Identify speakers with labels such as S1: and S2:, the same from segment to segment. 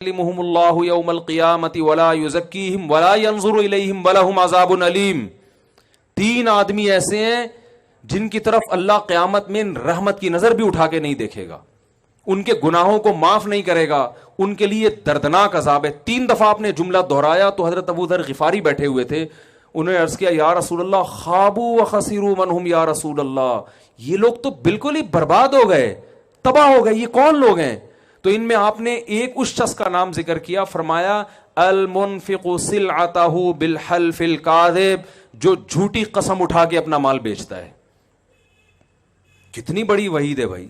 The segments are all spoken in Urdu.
S1: يكلمهم الله يوم القيامة ولا يزكيهم ولا ينظر إليهم ولهم عذاب أليم. تین آدمی ایسے ہیں جن کی طرف اللہ قیامت میں رحمت کی نظر بھی اٹھا کے نہیں دیکھے گا, ان کے گناہوں کو معاف نہیں کرے گا, ان کے لیے دردناک عذاب ہے. 3 دفعہ آپ نے جملہ دہرایا تو حضرت ابو ذر غفاری بیٹھے ہوئے تھے, انہوں نے عرض کیا یا رسول اللہ خابوا وخسروا من هم یا رسول اللہ, یہ لوگ تو بالکل ہی برباد ہو گئے, تباہ ہو گئے, یہ کون لوگ ہیں؟ تو ان میں آپ نے ایک اس شخص کا نام ذکر کیا, فرمایا المنفق سلعتہ بالحلف الکاذب, جو جھوٹی قسم اٹھا کے اپنا مال بیچتا ہے. کتنی بڑی وعید ہے بھائی.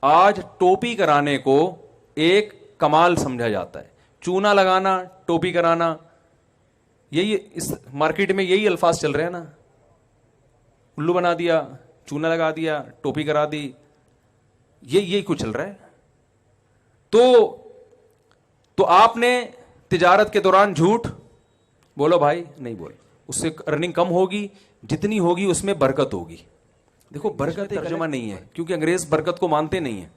S1: آج ٹوپی کرانے کو ایک کمال سمجھا جاتا ہے, چونا لگانا, ٹوپی کرانا, یہی اس مارکیٹ میں یہی الفاظ چل رہے ہیں نا, الو بنا دیا, چونا لگا دیا, ٹوپی کرا دی, یہی کچھ چل رہا ہے. تو آپ نے تجارت کے دوران جھوٹ بولو بھائی, نہیں بولو, اس سے ارننگ کم ہوگی, جتنی ہوگی اس میں برکت ہوگی. دیکھو برکت ترجمہ نہیں ہے, کیونکہ انگریز برکت کو مانتے نہیں ہیں.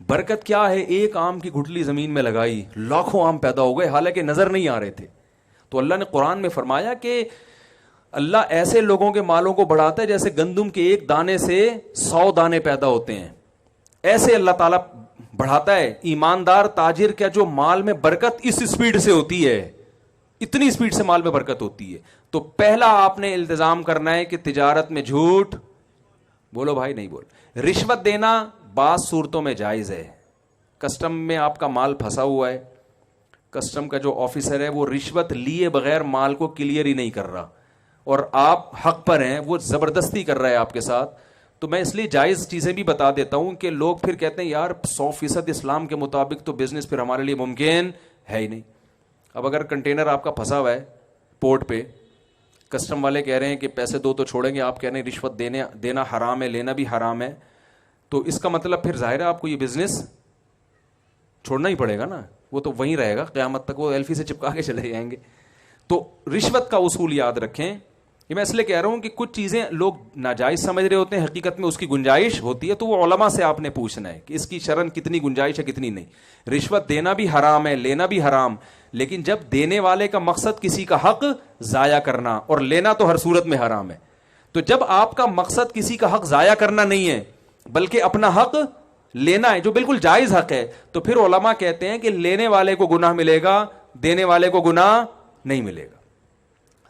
S1: برکت کیا ہے؟ ایک آم کی گٹھلی زمین میں لگائی, لاکھوں آم پیدا ہو گئے, حالانکہ نظر نہیں آ رہے تھے. تو اللہ نے قرآن میں فرمایا کہ اللہ ایسے لوگوں کے مالوں کو بڑھاتا ہے جیسے گندم کے ایک دانے سے 100 دانے پیدا ہوتے ہیں, ایسے اللہ تعالیٰ بڑھاتا ہے. ایماندار تاجر کا جو مال میں برکت اس سپیڈ سے ہوتی ہے, اتنی سپیڈ سے مال میں برکت ہوتی ہے. تو پہلا آپ نے التزام کرنا ہے کہ تجارت میں جھوٹ بولو بھائی, نہیں بول. رشوت دینا بعض صورتوں میں جائز ہے. کسٹم میں آپ کا مال پھنسا ہوا ہے, کسٹم کا جو آفیسر ہے وہ رشوت لیے بغیر مال کو کلیئر ہی نہیں کر رہا, اور آپ حق پر ہیں, وہ زبردستی کر رہا ہے آپ کے ساتھ. تو میں اس لیے جائز چیزیں بھی بتا دیتا ہوں کہ لوگ پھر کہتے ہیں یار 100% اسلام کے مطابق تو بزنس پھر ہمارے لیے ممکن ہے ہی نہیں. اب اگر کنٹینر آپ کا پھنسا ہوا ہے پورٹ پہ, کسٹم والے کہہ رہے ہیں کہ پیسے دو تو چھوڑیں گے, آپ کہہ رہے ہیں رشوت دینا حرام ہے, لینا بھی حرام ہے, تو اس کا مطلب پھر ظاہر ہے آپ کو یہ بزنس چھوڑنا ہی پڑے گا نا, وہ تو وہیں رہے گا قیامت تک, وہ ایلفی سے چپکا کے چلے جائیں گے. تو رشوت کا اصول یاد رکھیں. یہ میں اس لیے کہہ رہا ہوں کہ کچھ چیزیں لوگ ناجائز سمجھ رہے ہوتے ہیں, حقیقت میں اس کی گنجائش ہوتی ہے, تو وہ علماء سے آپ نے پوچھنا ہے کہ اس کی شرعاً کتنی گنجائش ہے کتنی نہیں. رشوت دینا بھی حرام ہے, لینا بھی حرام, لیکن جب دینے والے کا مقصد کسی کا حق ضائع کرنا, اور لینا تو ہر صورت میں حرام ہے, تو جب آپ کا مقصد کسی کا حق ضائع کرنا نہیں ہے بلکہ اپنا حق لینا ہے جو بالکل جائز حق ہے, تو پھر علماء کہتے ہیں کہ لینے والے کو گناہ ملے گا, دینے والے کو گناہ نہیں ملے گا.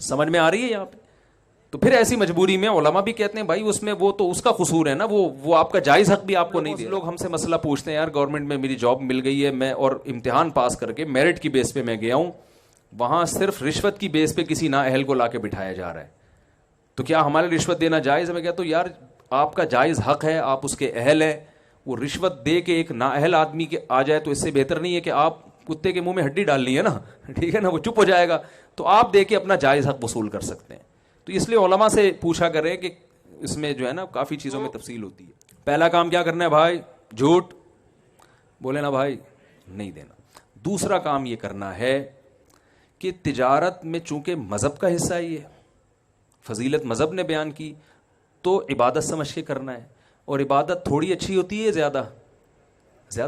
S1: سمجھ میں آ رہی ہے یہاں پہ؟ تو پھر ایسی مجبوری میں علماء بھی کہتے ہیں بھائی اس میں وہ تو اس کا قصور ہے نا, وہ آپ کا جائز حق بھی آپ کو نہیں دے. لوگ ہم سے مسئلہ پوچھتے ہیں یار گورنمنٹ میں میری جاب مل گئی ہے, میں اور امتحان پاس کر کے میرٹ کی بیس پہ میں گیا ہوں, وہاں صرف رشوت کی بیس پہ کسی نااہل کو لا کے بٹھایا جا رہا ہے, تو کیا ہمارے رشوت دینا جائز ہے؟ میں کہتا ہوں یار آپ کا جائز حق ہے, آپ اس کے اہل ہیں. وہ رشوت دے کے ایک نااہل آدمی کے آ جائے تو اس سے بہتر نہیں ہے کہ آپ کتے کے منہ میں ہڈی ڈالنی ہے نا, ٹھیک ہے نا, وہ چپ ہو جائے گا, تو آپ دے کے اپنا جائز حق وصول کر سکتے ہیں. تو اس لیے علماء سے پوچھا کریں کہ اس میں جو ہے نا کافی چیزوں میں تفصیل ہوتی ہے. پہلا کام کیا کرنا ہے بھائی؟ جھوٹ بولے نا بھائی, نہیں دینا. دوسرا کام یہ کرنا ہے کہ تجارت میں چونکہ مذہب کا حصہ ہی ہے, فضیلت مذہب نے بیان کی, تو عبادت سمجھ کے کرنا ہے. اور عبادت تھوڑی اچھی ہوتی ہے, زیادہ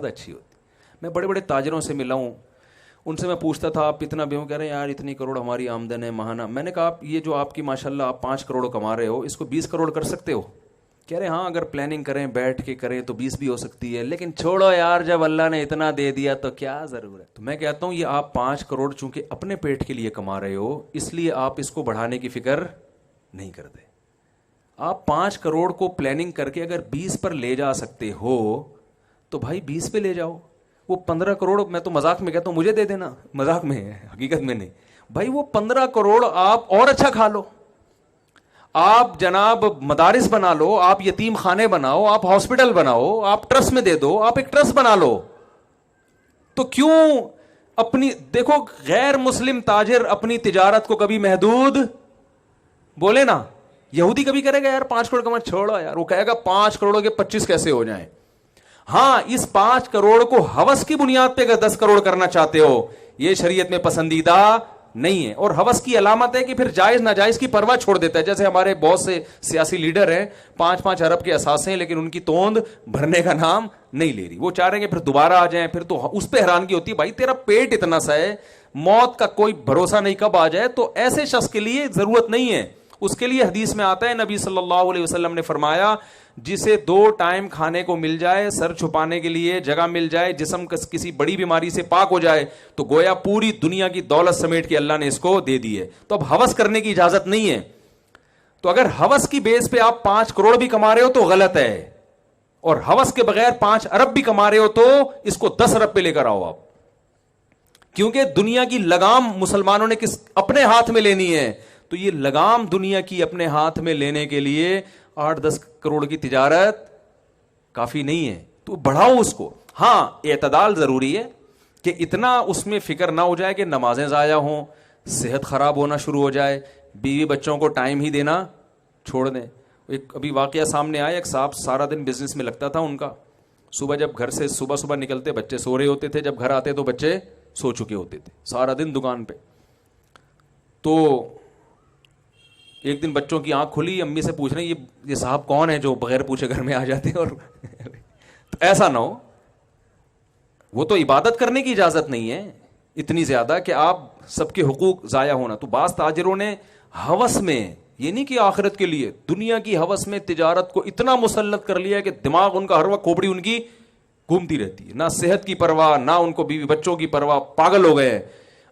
S1: اچھی ہوتی. میں بڑے بڑے تاجروں سے ملا ہوں, ان سے میں پوچھتا تھا آپ اتنا بھی ہوں, کہہ رہے ہیں یار اتنی کروڑ ہماری آمدن ہے ماہانہ. میں نے کہا آپ یہ جو آپ کی ماشاءاللہ آپ 5 کروڑ کما رہے ہو, اس کو 20 کروڑ کر سکتے ہو؟ کہہ رہے ہیں ہاں اگر پلاننگ کریں بیٹھ کے کریں تو 20 بھی ہو سکتی ہے, لیکن چھوڑو یار جب اللہ نے اتنا دے دیا تو کیا ضرور ہے. تو میں کہتا ہوں یہ آپ 5 کروڑ چونکہ اپنے پیٹ کے لیے کما رہے ہو, اس لیے آپ اس کو بڑھانے کی فکر نہیں کرتے. آپ 5 کروڑ کو پلاننگ کر کے اگر 20 پر لے جا سکتے ہو تو بھائی 20 پہ لے جاؤ. وہ 15 کروڑ میں تو مذاق میں کہتا ہوں مجھے دے دینا, مذاق میں ہے, حقیقت میں نہیں بھائی. وہ 15 کروڑ آپ اور اچھا کھا لو, آپ جناب مدارس بنا لو, آپ یتیم خانے بناؤ, آپ ہاسپٹل بناؤ, آپ ٹرسٹ میں دے دو, آپ ایک ٹرسٹ بنا لو. تو کیوں اپنی دیکھو غیر مسلم تاجر اپنی تجارت کو کبھی محدود بولے نا, یہودی کبھی کرے گا یار 5 کروڑ کما, چھوڑو یار, وہ کہے گا 5 کروڑوں کے 25 کیسے ہو جائیں. ہاں اس 5 کروڑ کو ہوس کی بنیاد پہ اگر 10 کروڑ کرنا چاہتے ہو, یہ شریعت میں پسندیدہ نہیں ہے. اور ہوس کی علامت ہے کہ پھر جائز ناجائز کی پرواہ چھوڑ دیتا ہے. جیسے ہمارے بہت سے سیاسی لیڈر ہیں, 5-5 ارب کے اثاثے ہیں, لیکن ان کی توند بھرنے کا نام نہیں لے رہی. وہ چاہ رہے ہیں کہ پھر دوبارہ آ جائیں. پھر تو اس پہ حیرانگی ہوتی ہے, بھائی تیرا پیٹ اتنا سا ہے, موت کا کوئی بھروسہ نہیں کب آ جائے. تو ایسے شخص کے لیے ضرورت نہیں ہے. اس کے لیے حدیث میں آتا ہے, نبی صلی اللہ علیہ وسلم نے فرمایا, جسے 2 ٹائم کھانے کو مل جائے, سر چھپانے کے لیے جگہ مل جائے, جسم کسی بڑی بیماری سے پاک ہو جائے, تو گویا پوری دنیا کی دولت سمیٹ کے اللہ نے اس کو دے دی ہے. تو اب ہوس کرنے کی اجازت نہیں ہے. تو اگر ہوس کی بیس پہ آپ 5 کروڑ بھی کما رہے ہو تو غلط ہے, اور ہوس کے بغیر 5 ارب بھی کما رہے ہو تو اس کو 10 ارب پہ لے کر آؤ آپ. کیونکہ دنیا کی لگام مسلمانوں نے اپنے ہاتھ میں لینی ہے. تو یہ لگام دنیا کی اپنے ہاتھ میں لینے کے لیے 8-10 کروڑ کی تجارت کافی نہیں ہے. تو بڑھاؤ اس کو. ہاں, اعتدال ضروری ہے کہ اتنا اس میں فکر نہ ہو جائے کہ نمازیں ضائع ہوں, صحت خراب ہونا شروع ہو جائے, بیوی بچوں کو ٹائم ہی دینا چھوڑ دیں. ایک ابھی واقعہ سامنے آیا, ایک صاحب سارا دن بزنس میں لگتا تھا ان کا. صبح جب گھر سے صبح نکلتے بچے سو رہے ہوتے تھے, جب گھر آتے تو بچے سو چکے ہوتے تھے, سارا دن دکان پہ. تو ایک دن بچوں کی آنکھ کھلی, امی سے پوچھ رہے ہیں یہ صاحب کون ہے جو بغیر پوچھے گھر میں آ جاتے ہیں. اور تو ایسا نہ ہو, وہ تو عبادت کرنے کی اجازت نہیں ہے اتنی زیادہ کہ آپ سب کے حقوق ضائع ہونا. تو بعض تاجروں نے ہوس میں, یہ نہیں کہ آخرت کے لیے, دنیا کی ہوس میں تجارت کو اتنا مسلط کر لیا کہ دماغ ان کا ہر وقت کھوپڑی ان کی گھومتی رہتی ہے, نہ صحت کی پرواہ, نہ ان کو بیوی بچوں کی پرواہ, پاگل ہو گئے.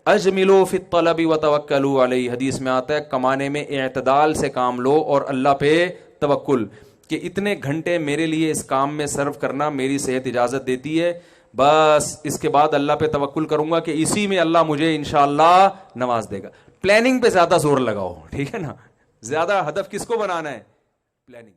S1: اجملوا فی الطلب وتوکلوا علیہ, حدیث میں آتا ہے کمانے میں اعتدال سے کام لو اور اللہ پہ توکل, کہ اتنے گھنٹے میرے لیے اس کام میں صرف کرنا میری صحت اجازت دیتی ہے, بس اس کے بعد اللہ پہ توکل کروں گا کہ اسی میں اللہ مجھے انشاءاللہ نواز دے گا. پلاننگ پہ زیادہ زور لگاؤ, ٹھیک ہے نا. زیادہ ہدف کس کو بنانا ہے؟ پلاننگ.